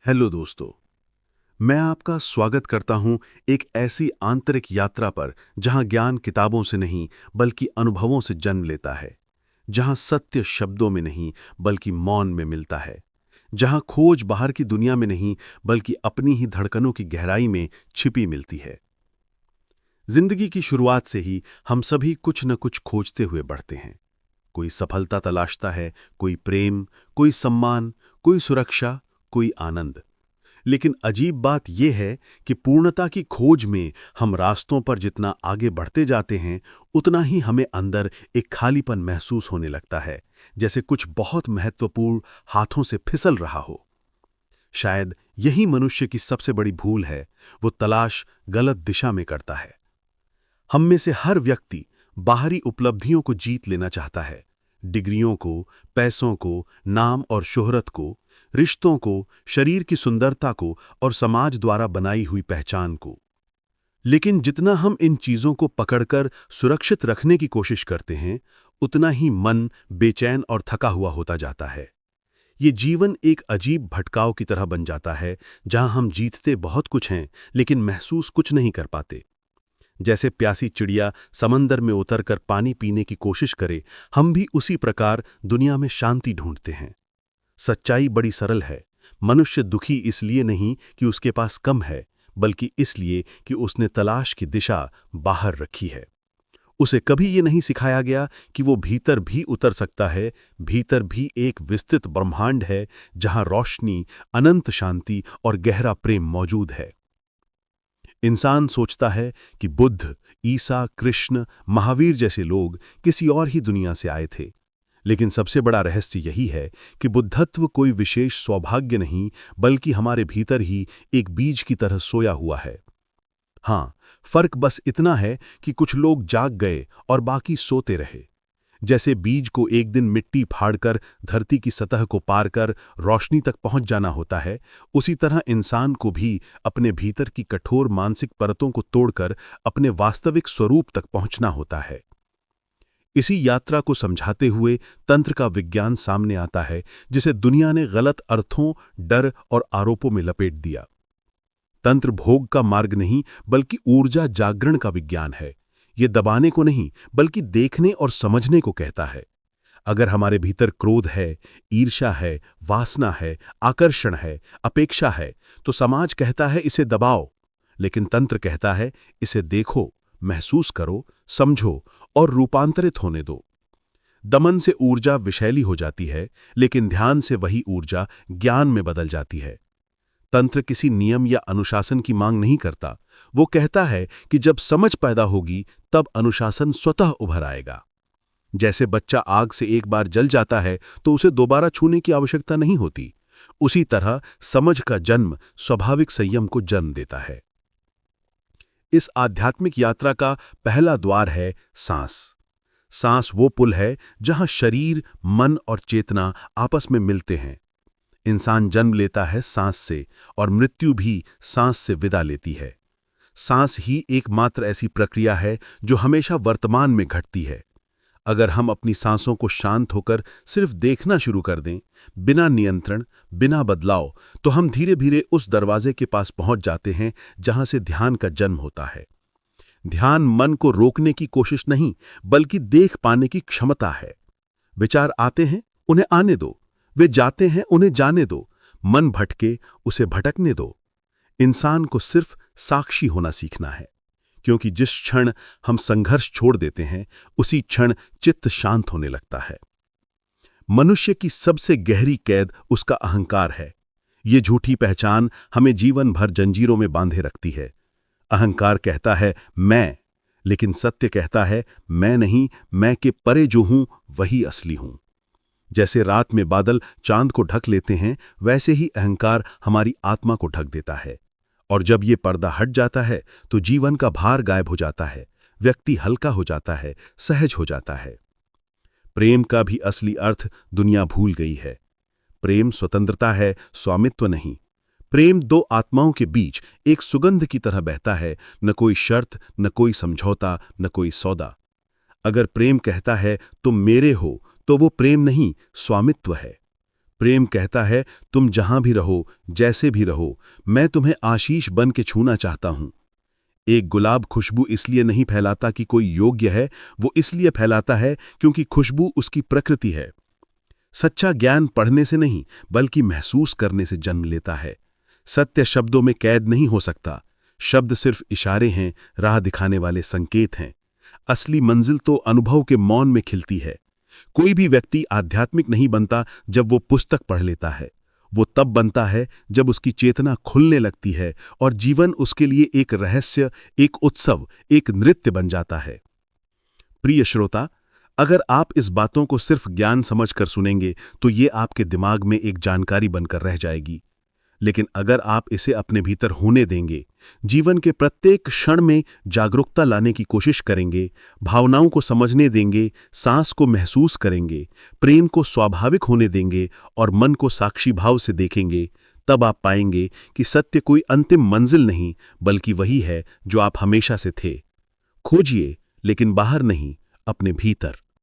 Hello दोस्तों। मैं आपका स्वागत करता हूं एक ऐसी आंतरिक यात्रा पर जहां ज्ञान किताबों से नहीं बल्कि अनुभवों से जन्म लेता है, जहां सत्य शब्दों में नहीं बल्कि मौन में मिलता है, जहां खोज बाहर की दुनिया में नहीं बल्कि अपनी ही धड़कनों की गहराई में छिपी मिलती है। जिंदगी की शुरुआत से ही हम सभी कुछ न कुछ खोजते हुए बढ़ते हैं। कोई सफलता तलाशता है, कोई प्रेम, कोई सम्मान, कोई सुरक्षा, कोई आनंद। लेकिन अजीब बात यह है कि पूर्णता की खोज में हम रास्तों पर जितना आगे बढ़ते जाते हैं, उतना ही हमें अंदर एक खालीपन महसूस होने लगता है, जैसे कुछ बहुत महत्वपूर्ण हाथों से फिसल रहा हो। शायद यही मनुष्य की सबसे बड़ी भूल है, वो तलाश गलत दिशा में करता है। हम में से हर व्यक्ति बाहरी उपलब्धियों को जीत लेना चाहता है, डिग्रियों को, पैसों को, नाम और शोहरत को, रिश्तों को, शरीर की सुंदरता को और समाज द्वारा बनाई हुई पहचान को। लेकिन जितना हम इन चीजों को पकड़कर सुरक्षित रखने की कोशिश करते हैं, उतना ही मन बेचैन और थका हुआ होता जाता है। ये जीवन एक अजीब भटकाव की तरह बन जाता है, जहां हम जीतते बहुत कुछ हैं लेकिन महसूस कुछ नहीं कर पाते। जैसे प्यासी चिड़िया समंदर में उतरकर पानी पीने की कोशिश करे, हम भी उसी प्रकार दुनिया में शांति ढूंढते हैं। सच्चाई बड़ी सरल है। मनुष्य दुखी इसलिए नहीं कि उसके पास कम है, बल्कि इसलिए कि उसने तलाश की दिशा बाहर रखी है। उसे कभी ये नहीं सिखाया गया कि वो भीतर भी उतर सकता है, भीतर भी एक विस्तृत ब्रह्मांड है जहां रोशनी, अनंत शांति और गहरा प्रेम मौजूद है। इंसान सोचता है कि बुद्ध, ईसा, कृष्ण, महावीर जैसे लोग किसी और ही दुनिया से आए थे। लेकिन सबसे बड़ा रहस्य यही है कि बुद्धत्व कोई विशेष सौभाग्य नहीं, बल्कि हमारे भीतर ही एक बीज की तरह सोया हुआ है। हाँ, फर्क बस इतना है कि कुछ लोग जाग गए और बाकी सोते रहे। जैसे बीज को एक दिन मिट्टी फाड़कर धरती की सतह को पार कर रोशनी तक पहुंच जाना होता है, उसी तरह इंसान को भी अपने भीतर की कठोर मानसिक परतों को तोड़कर अपने वास्तविक स्वरूप तक पहुंचना होता है। इसी यात्रा को समझाते हुए तंत्र का विज्ञान सामने आता है, जिसे दुनिया ने गलत अर्थों, डर और आरोपों में लपेट दिया। तंत्र भोग का मार्ग नहीं, बल्कि ऊर्जा जागरण का विज्ञान है। ये दबाने को नहीं, बल्कि देखने और समझने को कहता है। अगर हमारे भीतर क्रोध है, ईर्ष्या है, वासना है, आकर्षण है, अपेक्षा है, तो समाज कहता है इसे दबाओ, लेकिन तंत्र कहता है इसे देखो, महसूस करो, समझो और रूपांतरित होने दो। दमन से ऊर्जा विषैली हो जाती है, लेकिन ध्यान से वही ऊर्जा ज्ञान में बदल जाती है। तंत्र किसी नियम या अनुशासन की मांग नहीं करता। वो कहता है कि जब समझ पैदा होगी, तब अनुशासन स्वतः उभर आएगा। जैसे बच्चा आग से एक बार जल जाता है तो उसे दोबारा छूने की आवश्यकता नहीं होती, उसी तरह समझ का जन्म स्वाभाविक संयम को जन्म देता है। इस आध्यात्मिक यात्रा का पहला द्वार है सांस। सांस वो पुल है जहां शरीर, मन और चेतना आपस में मिलते हैं। इंसान जन्म लेता है सांस से और मृत्यु भी सांस से विदा लेती है। सांस ही एकमात्र ऐसी प्रक्रिया है जो हमेशा वर्तमान में घटती है। अगर हम अपनी सांसों को शांत होकर सिर्फ देखना शुरू कर दें, बिना नियंत्रण, बिना बदलाव, तो हम धीरे धीरे उस दरवाजे के पास पहुंच जाते हैं जहां से ध्यान का जन्म होता है। ध्यान मन को रोकने की कोशिश नहीं, बल्कि देख पाने की क्षमता है। विचार आते हैं, उन्हें आने दो। वे जाते हैं, उन्हें जाने दो। मन भटके, उसे भटकने दो। इंसान को सिर्फ साक्षी होना सीखना है, क्योंकि जिस क्षण हम संघर्ष छोड़ देते हैं, उसी क्षण चित्त शांत होने लगता है। मनुष्य की सबसे गहरी कैद उसका अहंकार है। ये झूठी पहचान हमें जीवन भर जंजीरों में बांधे रखती है। अहंकार कहता है मैं, लेकिन सत्य कहता है मैं नहीं, मैं के परे जो हूं वही असली हूं। जैसे रात में बादल चांद को ढक लेते हैं, वैसे ही अहंकार हमारी आत्मा को ढक देता है। और जब ये पर्दा हट जाता है तो जीवन का भार गायब हो जाता है, व्यक्ति हल्का हो जाता है, सहज हो जाता है। प्रेम का भी असली अर्थ दुनिया भूल गई है। प्रेम स्वतंत्रता है, स्वामित्व नहीं। प्रेम दो आत्माओं के बीच एक सुगंध की तरह बहता है, न कोई शर्त, न कोई समझौता, न कोई सौदा। अगर प्रेम कहता है तुम मेरे हो, तो वो प्रेम नहीं, स्वामित्व है। प्रेम कहता है, तुम जहां भी रहो, जैसे भी रहो, मैं तुम्हें आशीष बन के छूना चाहता हूं। एक गुलाब खुशबू इसलिए नहीं फैलाता कि कोई योग्य है, वो इसलिए फैलाता है क्योंकि खुशबू उसकी प्रकृति है। सच्चा ज्ञान पढ़ने से नहीं, बल्कि महसूस करने से जन्म लेता है। सत्य शब्दों में कैद नहीं हो सकता। शब्द सिर्फ इशारे हैं, राह दिखाने वाले संकेत हैं। असली मंजिल तो अनुभव के मौन में खिलती है। कोई भी व्यक्ति आध्यात्मिक नहीं बनता जब वो पुस्तक पढ़ लेता है। वो तब बनता है जब उसकी चेतना खुलने लगती है और जीवन उसके लिए एक रहस्य, एक उत्सव, एक नृत्य बन जाता है। प्रिय श्रोता, अगर आप इस बातों को सिर्फ ज्ञान समझकर सुनेंगे तो ये आपके दिमाग में एक जानकारी बनकर रह जाएगी। लेकिन अगर आप इसे अपने भीतर होने देंगे, जीवन के प्रत्येक क्षण में जागरूकता लाने की कोशिश करेंगे, भावनाओं को समझने देंगे, सांस को महसूस करेंगे, प्रेम को स्वाभाविक होने देंगे और मन को साक्षी भाव से देखेंगे, तब आप पाएंगे कि सत्य कोई अंतिम मंजिल नहीं, बल्कि वही है जो आप हमेशा से थे। खोजिए, लेकिन बाहर नहीं, अपने भीतर।